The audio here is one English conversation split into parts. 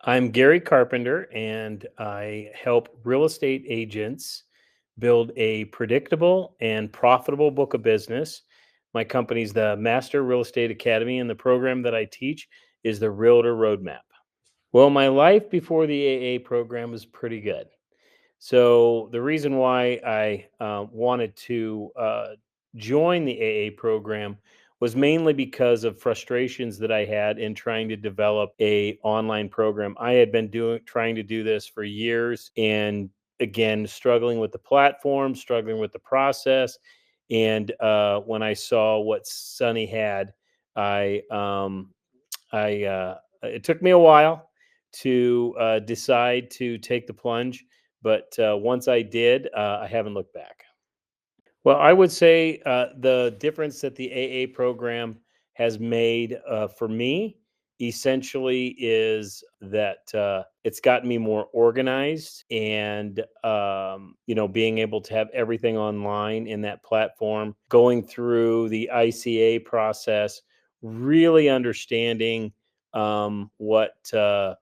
I'm Gary Carpenter, and I help real estate agents build a predictable and profitable book of business. My company's the Master Real Estate Academy, and the program that I teach is the Realtor Roadmap. Well, my life before the AA program was pretty good. So the reason why I wanted to join the AA program was mainly because of frustrations that I had in trying to develop a online program. I had been trying to do this for years, and again, struggling with the platform, struggling with the process. And when I saw what Sunny had, I it took me a while to decide to take the plunge, but once I did, I haven't looked back. Well, I would say the difference that the AA program has made for me essentially is that it's gotten me more organized, and being able to have everything online in that platform, going through the ICA process, really understanding what I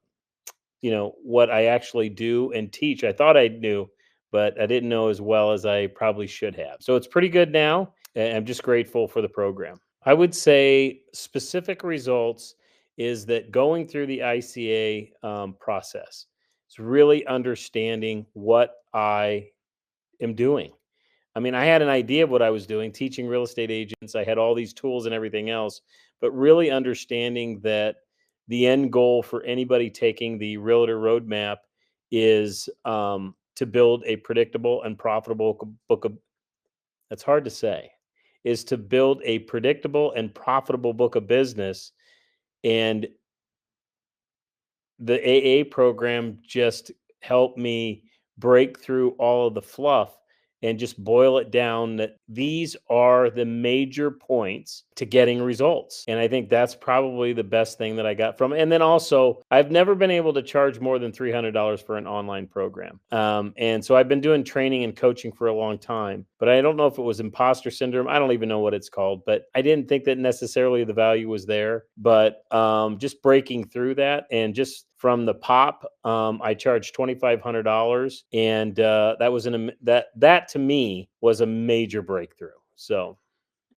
actually do and teach. I thought I knew, but I didn't know as well as I probably should have. So it's pretty good now. And I'm just grateful for the program. I would say specific results is that going through the ICA process, it's really understanding what I am doing. I mean, I had an idea of what I was doing, teaching real estate agents. I had all these tools and everything else, but really understanding that the end goal for anybody taking the Realtor Roadmap is to build a predictable and profitable book of. That's hard to say. Is to build a predictable and profitable book of business, and the AA program just helped me break through all of the fluff and just boil it down that these are the major points to getting results. And I think that's probably the best thing that I got from it. And then also, I've never been able to charge more than $300 for an online program. And so I've been doing training and coaching for a long time, but I don't know if it was imposter syndrome. I don't even know what it's called, but I didn't think that necessarily the value was there. But just breaking through that, and just from the pop, I charged $2,500, and that was that to me was a major breakthrough. So